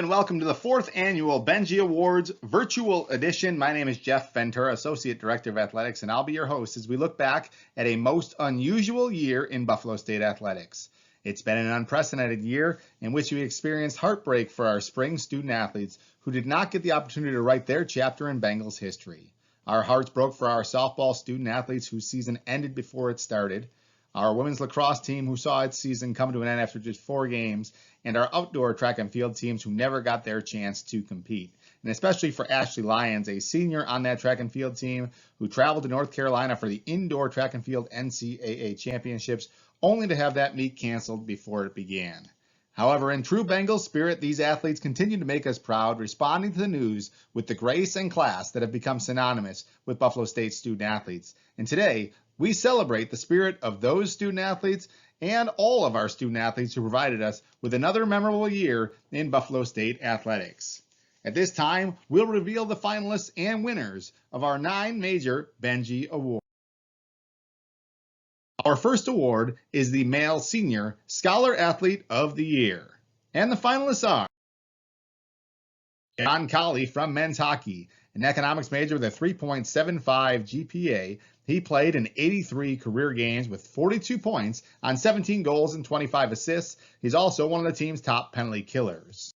and welcome to the 4th annual Benji Awards virtual edition. My name is Jeff Ventura, Associate Director of Athletics, and I'll be your host as we look back at a most unusual year in Buffalo State athletics. It's been an unprecedented year in which we experienced heartbreak for our spring student athletes who did not get the opportunity to write their chapter in Bengals history. Our hearts broke for our softball student athletes whose season ended before it started, our women's lacrosse team who saw its season come to an end after just 4 games, and our outdoor track and field teams who never got their chance to compete. And especially for Ashley Lyons, a senior on that track and field team who traveled to North Carolina for the indoor track and field NCAA championships, only to have that meet canceled before it began. However, in true Bengals spirit, these athletes continue to make us proud, responding to the news with the grace and class that have become synonymous with Buffalo State student athletes. And today, we celebrate the spirit of those student athletes and all of our student athletes who provided us with another memorable year in Buffalo State athletics. At this time, we'll reveal the finalists and winners of our 9 major Benji Awards. Our first award is the Male Senior Scholar Athlete of the Year. And the finalists are John Colley from men's hockey, an economics major with a 3.75 GPA. He played in 83 career games with 42 points on 17 goals and 25 assists. He's also one of the team's top penalty killers.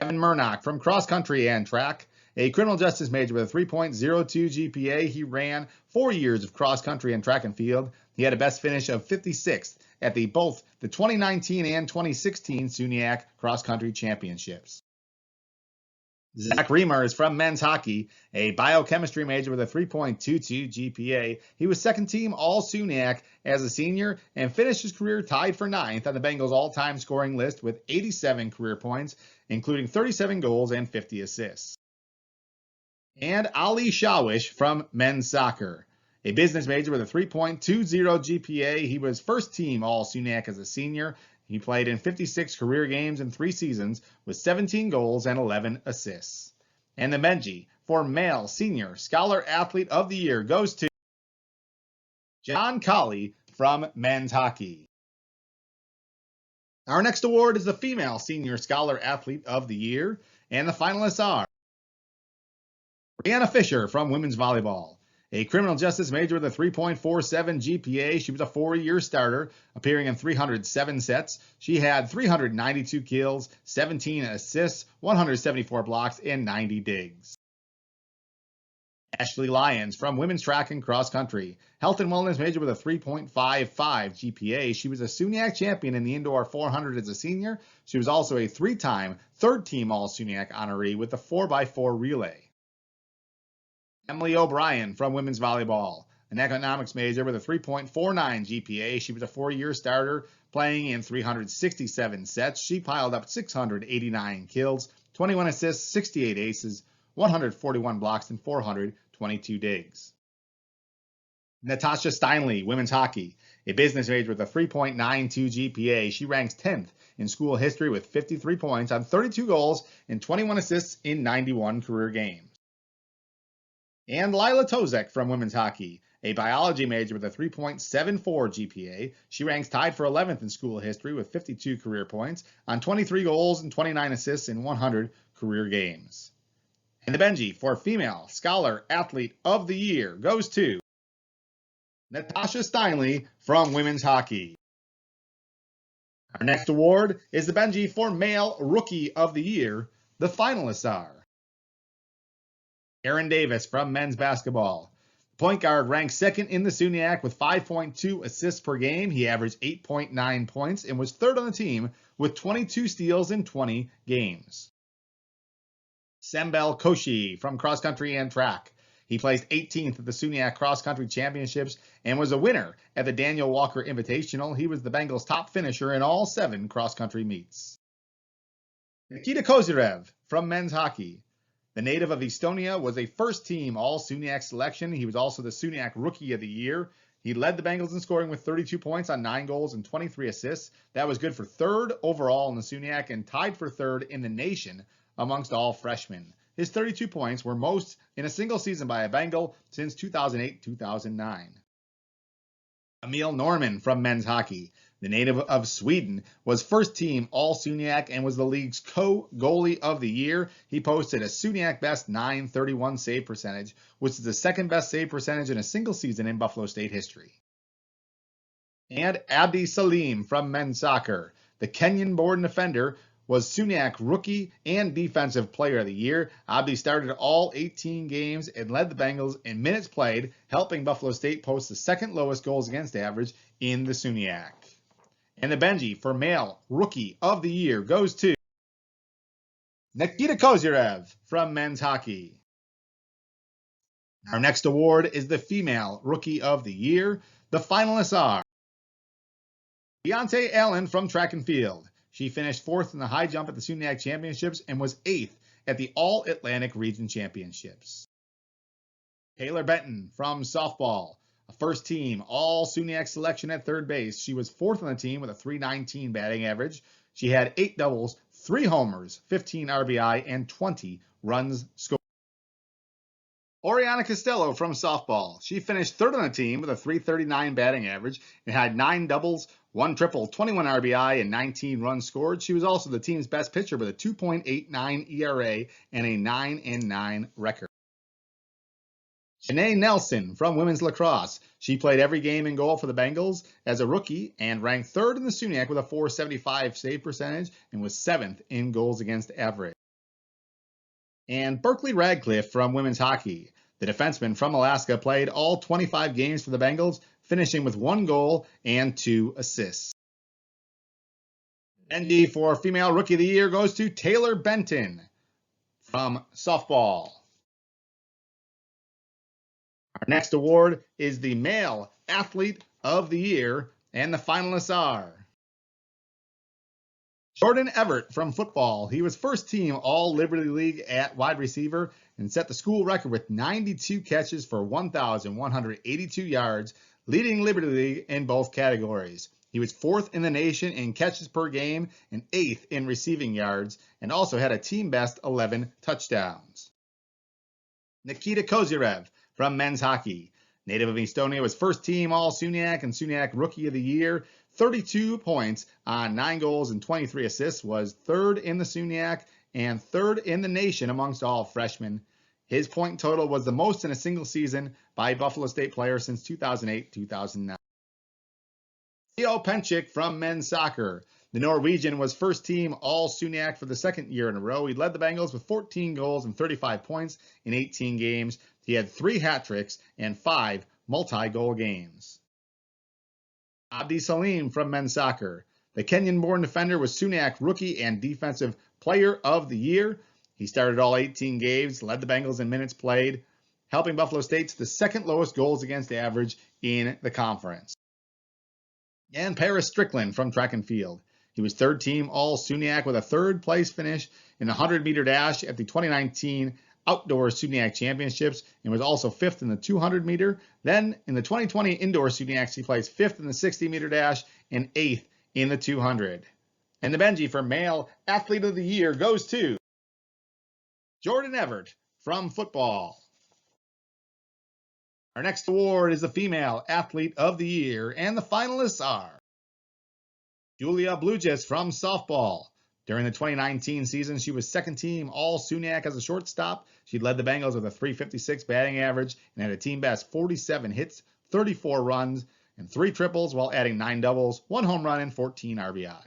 Kevin Murnock from cross country and track, a criminal justice major with a 3.02 GPA. He ran 4 years of cross country and track and field. He had a best finish of 56th at both the 2019 and 2016 SUNYAC cross country championships. Zach Reamer is from men's hockey, a biochemistry major with a 3.22 GPA. He was second team All-SUNYAC as a senior and finished his career tied for 9th on the Bengals all-time scoring list with 87 career points, including 37 goals and 50 assists. And Ali Shawish from men's soccer, a business major with a 3.20 GPA. He was first team All-SUNYAC as a senior. He played in 56 career games in 3 seasons with 17 goals and 11 assists. And the Benji for Male Senior Scholar Athlete of the Year goes to John Colley from men's hockey. Our next award is the Female Senior Scholar Athlete of the Year, and the finalists are Brianna Fisher from women's volleyball, a criminal justice major with a 3.47 GPA. She was a 4-year starter, appearing in 307 sets. She had 392 kills, 17 assists, 174 blocks, and 90 digs. Ashley Lyons from women's track and cross country, health and wellness major with a 3.55 GPA. She was a SUNYAC champion in the indoor 400 as a senior. She was also a 3-time third-team All-SUNYAC honoree with the 4x4 relay. Emily O'Brien from women's volleyball, an economics major with a 3.49 GPA. She was a 4-year starter, playing in 367 sets. She piled up 689 kills, 21 assists, 68 aces, 141 blocks, and 422 digs. Natasha Steinle, women's hockey, a business major with a 3.92 GPA. She ranks 10th in school history with 53 points on 32 goals and 21 assists in 91 career games. And Lila Tozek from women's hockey, a biology major with a 3.74 GPA. She ranks tied for 11th in school history with 52 career points on 23 goals and 29 assists in 100 career games. And the Benji for Female Scholar Athlete of the Year goes to Natasha Steinle from women's hockey. Our next award is the Benji for Male Rookie of the Year. The finalists are Aaron Davis from men's basketball. Point guard ranked 2nd in the SUNYAC with 5.2 assists per game. He averaged 8.9 points and was 3rd on the team with 22 steals in 20 games. Sembel Koshi from cross country and track. He placed 18th at the SUNYAC cross country championships and was a winner at the Daniel Walker Invitational. He was the Bengals' top finisher in all 7 cross country meets. Nikita Kozyrev from men's hockey. The native of Estonia was a first-team All-SUNYAC selection. He was also the SUNYAC Rookie of the Year. He led the Bengals in scoring with 32 points on 9 goals and 23 assists. That was good for 3rd overall in the SUNYAC and tied for 3rd in the nation amongst all freshmen. His 32 points were most in a single season by a Bengal since 2008-2009. Emil Norman from men's hockey. The native of Sweden was first team All-SUNYAC and was the league's co-goalie of the year. He posted a SUNYAC best .931 save percentage, which is the second best save percentage in a single season in Buffalo State history. And Abdi Salim from men's soccer. The Kenyan-born defender was SUNYAC Rookie and Defensive Player of the Year. Abdi started all 18 games and led the Bengals in minutes played, helping Buffalo State post the second lowest goals against average in the SUNYAC. And the Benji for Male Rookie of the Year goes to Nikita Kozyrev from men's hockey. Our next award is the Female Rookie of the Year. The finalists are Deontay Allen from track and field. She finished 4th in the high jump at the SUNYAC Championships and was 8th at the All-Atlantic Region Championships. Taylor Benton from softball. A first-team All-SUNYAC selection at third base. She was 4th on the team with a .319 batting average. She had 8 doubles, 3 homers, 15 RBI, and 20 runs scored. Oriana Costello from softball. She finished 3rd on the team with a .339 batting average and had 9 doubles, 1 triple, 21 RBI, and 19 runs scored. She was also the team's best pitcher with a 2.89 ERA and a 9-9 record. Janae Nelson from women's lacrosse. She played every game in goal for the Bengals as a rookie and ranked 3rd in the SUNYAC with a .475 save percentage and was 7th in goals against average. And Berkeley Radcliffe from women's hockey. The defenseman from Alaska played all 25 games for the Bengals, finishing with 1 goal and 2 assists. ND for Female Rookie of the Year goes to Taylor Benton from softball. Our next award is the Male Athlete of the Year, and the finalists are Jordan Everett from football. He was first team All-Liberty League at wide receiver and set the school record with 92 catches for 1,182 yards, leading Liberty League in both categories. He was 4th in the nation in catches per game and 8th in receiving yards, and also had a team best 11 touchdowns. Nikita Kozyrev from men's hockey. Native of Estonia, was first team All-SUNYAC and SUNYAC Rookie of the Year. 32 points on 9 goals and 23 assists, was 3rd in the SUNYAC and 3rd in the nation amongst all freshmen. His point total was the most in a single season by a Buffalo State player since 2008-2009. Theo Penchik from men's soccer. The Norwegian was first team All-SUNYAC for the 2nd year in a row. He led the Bengals with 14 goals and 35 points in 18 games. He had 3 hat tricks and 5 multi-goal games. Abdi Salim from men's soccer. The Kenyan-born defender was SUNYAC Rookie and Defensive Player of the Year. He started all 18 games, led the Bengals in minutes played, helping Buffalo State to the 2nd lowest goals against average in the conference. And Paris Strickland from track and field. He was 3rd team All-SUNYAC with a 3rd place finish in the 100-meter dash at the 2019 Outdoor SUNYAC Championships and was also 5th in the 200-meter. Then in the 2020 Indoor SUNYACs, he placed 5th in the 60-meter dash and 8th in the 200. And the Benji for Male Athlete of the Year goes to Jordan Everett from football. Our next award is the Female Athlete of the Year, and the finalists are Julia Blujas from softball. During the 2019 season, she was 2nd team All-SUNYAC as a shortstop. She led the Bengals with a .356 batting average and had a team best 47 hits, 34 runs, and 3 triples while adding 9 doubles, 1 home run, and 14 RBI.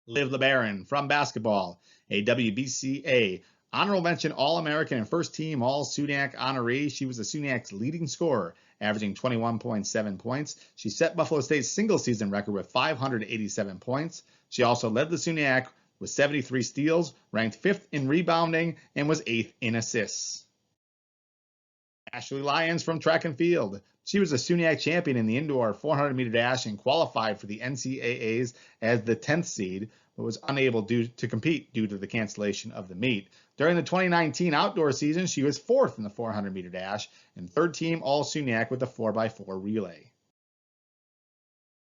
Liv LeBaron from basketball, a WBCA honorable mention All-American and first team All-SUNYAC honoree. She was the SUNYAC's leading scorer, averaging 21.7 points. She set Buffalo State's single season record with 587 points. She also led the SUNYAC with 73 steals, ranked 5th in rebounding, and was 8th in assists. Ashley Lyons from track and field. She was a SUNYAC champion in the indoor 400-meter dash and qualified for the NCAAs as the 10th seed, but was unable to compete due to the cancellation of the meet. During the 2019 outdoor season, she was 4th in the 400-meter dash and 3rd team All-SUNYAC with the 4x4 relay.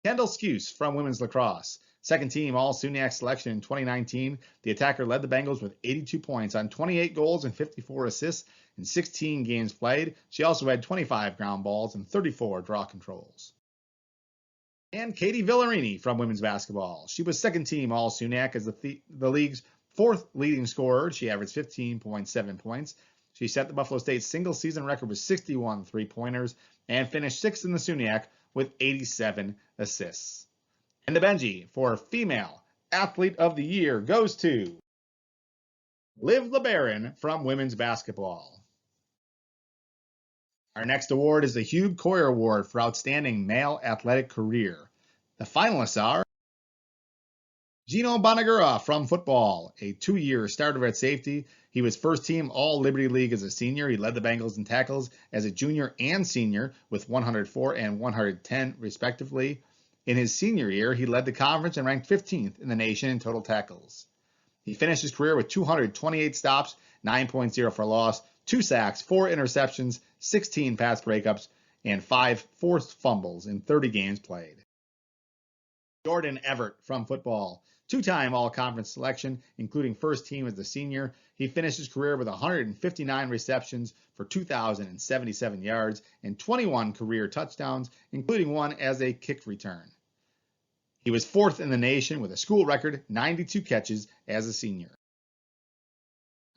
Kendall Skuse from women's lacrosse. 2nd team All-SUNYAC selection in 2019, the attacker led the Bengals with 82 points on 28 goals and 54 assists in 16 games played. She also had 25 ground balls and 34 draw controls. And Katie Villarini from women's basketball. She was second team All-SUNYAC as the league's fourth leading scorer. She averaged 15.7 points. She set the Buffalo State single-season record with 61 three-pointers and finished sixth in the SUNYAC with 87 assists. And the Benji for Female Athlete of the Year goes to Liv LeBaron from women's basketball. Our next award is the Hugh Coyer Award for Outstanding Male Athletic Career. The finalists are Gino Bonagura from football, a two-year starter at safety. He was first team All-Liberty League as a senior. He led the Bengals in tackles as a junior and senior with 104 and 110 respectively. In his senior year, he led the conference and ranked 15th in the nation in total tackles. He finished his career with 228 stops, 9.0 for loss, 2 sacks, 4 interceptions, 16 pass breakups, and 5 forced fumbles in 30 games played. Jordan Everett from football, two-time all-conference selection, including first team as a senior. He finished his career with 159 receptions for 2,077 yards and 21 career touchdowns, including one as a kick return. He was fourth in the nation with a school record 92 catches as a senior.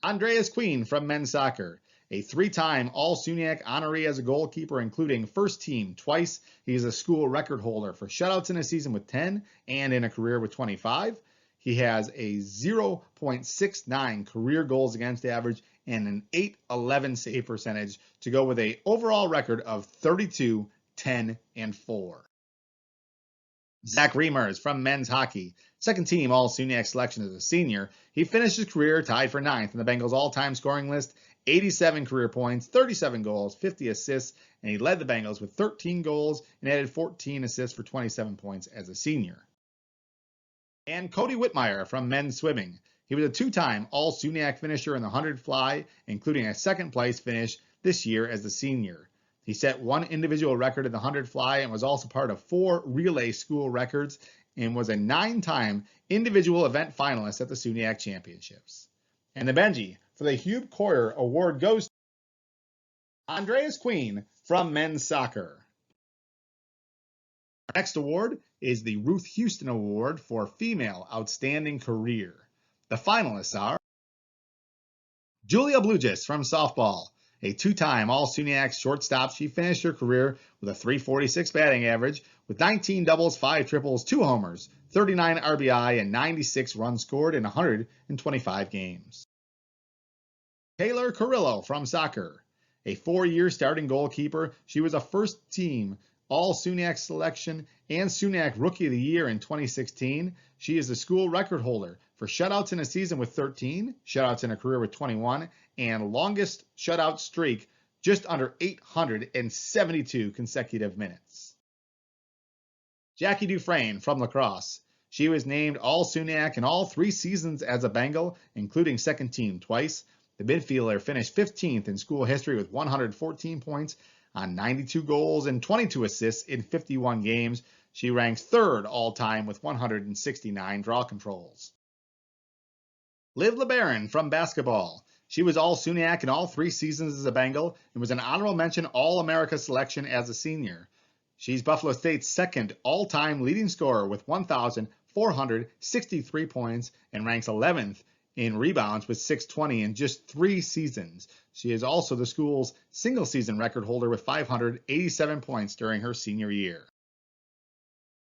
Andreas Queen from men's soccer, a three-time All-SUNYAC honoree as a goalkeeper, including first team twice. He is a school record holder for shutouts in a season with 10 and in a career with 25. He has a 0.69 career goals against average and an 811 save percentage to go with an overall record of 32, 10, and 4. Zach Reimers from men's hockey, second team All-SUNYAC selection as a senior. He finished his career tied for ninth in the Bengals all-time scoring list, 87 career points, 37 goals, 50 assists, and he led the Bengals with 13 goals and added 14 assists for 27 points as a senior. And Cody Whitmire from men's swimming. He was a two-time All-SUNYAC finisher in the 100 fly, including a second-place finish this year as a senior. He set one individual record in the 100 fly and was also part of 4 relay school records and was a 9-time individual event finalist at the SUNYAC Championships. And the Benji for the Hugh Coyer Award goes to Andreas Queen from men's soccer. Our next award is the Ruth Houston Award for Female Outstanding Career. The finalists are Julia Blugis from softball, a two-time All-SUNYAC shortstop. She finished her career with a .346 batting average with 19 doubles, 5 triples, 2 homers, 39 RBI, and 96 runs scored in 125 games. Taylor Carrillo from soccer, a 4-year starting goalkeeper. She was a first-team All-SUNYAC selection and SUNYAC Rookie of the Year in 2016. She is the school record holder for shutouts in a season with 13, shutouts in a career with 21, and longest shutout streak just under 872 consecutive minutes. Jackie Dufresne from lacrosse. She was named All-SUNYAC in all 3 seasons as a Bengal, including second team twice. The midfielder finished 15th in school history with 114 points on 92 goals and 22 assists in 51 games. She ranks 3rd all-time with 169 draw controls. Liv LeBaron from basketball. She was All-SUNYAC in all 3 seasons as a Bengal and was an honorable mention All-America selection as a senior. She's Buffalo State's 2nd all-time leading scorer with 1,463 points and ranks 11th in rebounds with 620 in just 3 seasons. She is also the school's single-season record holder with 587 points during her senior year.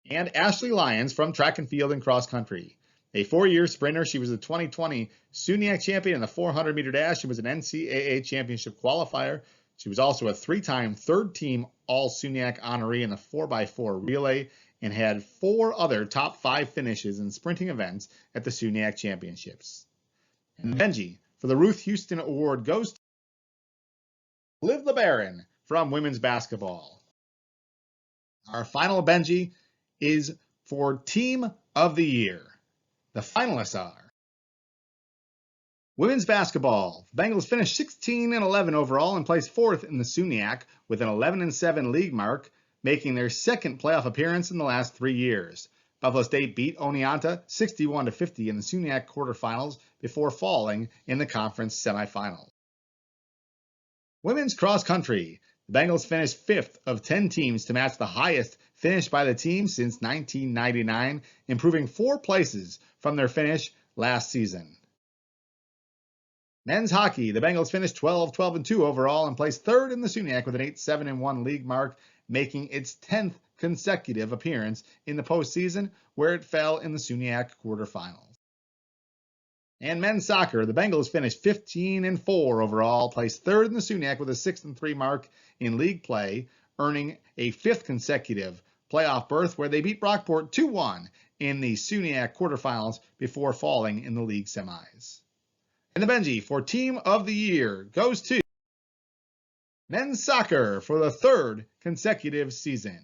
And Ashley Lyons from track and field and cross country. A 4-year sprinter, she was the 2020 SUNYAC champion in the 400-meter dash. She was an NCAA championship qualifier. She was also a 3-time third-team All-SUNYAC honoree in the 4x4 relay and had 4 other top 5 finishes in sprinting events at the SUNYAC championships. And Benji for the Ruth Houston Award goes to Liv LeBaron from women's basketball. Our final Benji is for Team of the Year. The finalists are women's basketball. The Bengals finished 16-11 overall and placed 4th in the SUNYAC with an 11-7 league mark, making their 2nd playoff appearance in the last 3 years. Buffalo State beat Oneonta 61-50 in the SUNYAC quarterfinals before falling in the conference semifinal. Women's cross country. The Bengals finished 5th of 10 teams to match the highest finish by the team since 1999, improving 4 places from their finish last season. Men's hockey, the Bengals finished 12-12-2 overall and placed third in the SUNYAC with an 8-7-1 league mark, making its 10th consecutive appearance in the postseason, where it fell in the SUNYAC quarterfinals. And men's soccer, the Bengals finished 15-4 overall, placed third in the SUNYAC with a 6-3 mark in league play, earning a 5th consecutive playoff berth where they beat Brockport 2-1 in the SUNYAC quarterfinals before falling in the league semis. And the Benji for Team of the Year goes to men's soccer for the 3rd consecutive season.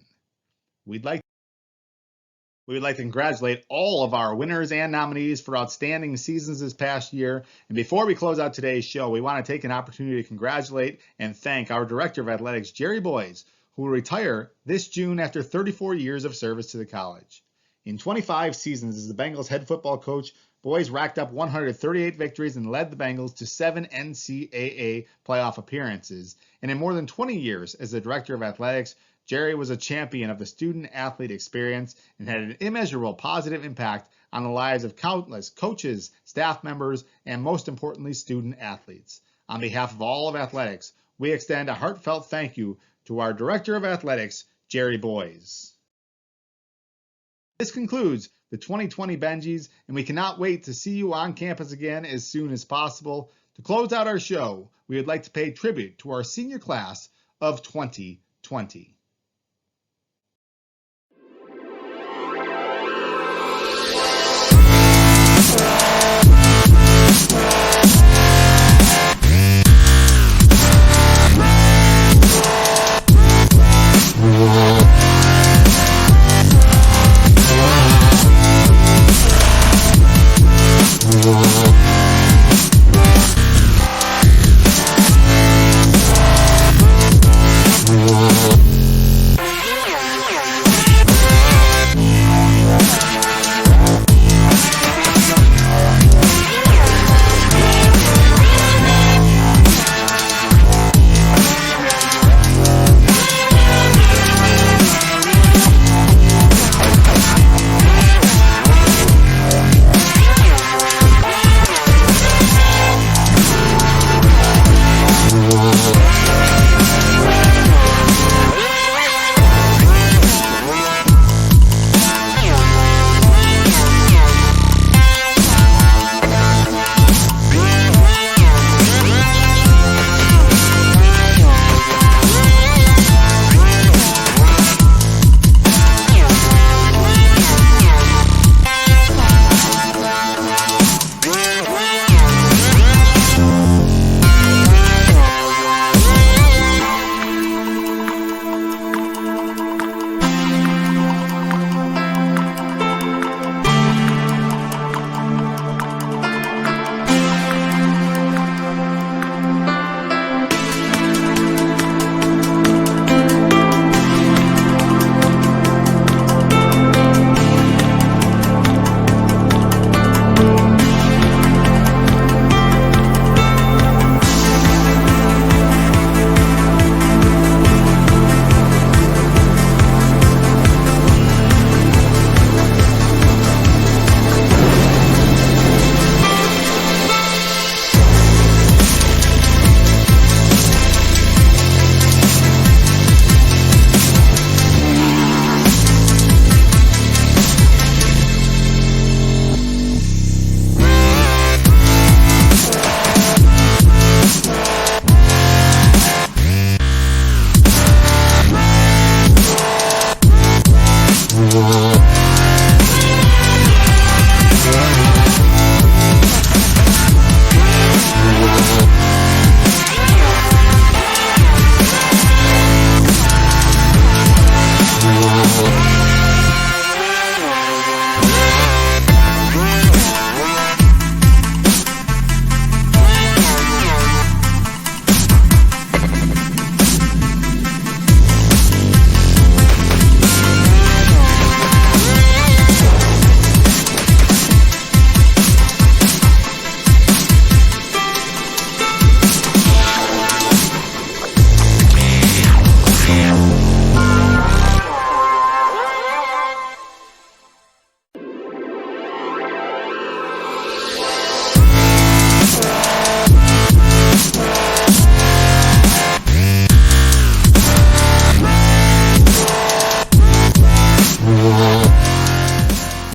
We would like to congratulate all of our winners and nominees for outstanding seasons this past year. And before we close out today's show, we want to take an opportunity to congratulate and thank our Director of Athletics, Jerry Boys, who will retire this June after 34 years of service to the college. In 25 seasons as the Bengals head football coach, Boys racked up 138 victories and led the Bengals to 7 NCAA playoff appearances. And in more than 20 years as the Director of Athletics, Jerry was a champion of the student-athlete experience and had an immeasurable positive impact on the lives of countless coaches, staff members, and most importantly, student-athletes. On behalf of all of athletics, we extend a heartfelt thank you to our Director of Athletics, Jerry Boys. This concludes the 2020 Benjis, and we cannot wait to see you on campus again as soon as possible. To close out our show, we would like to pay tribute to our senior class of 2020.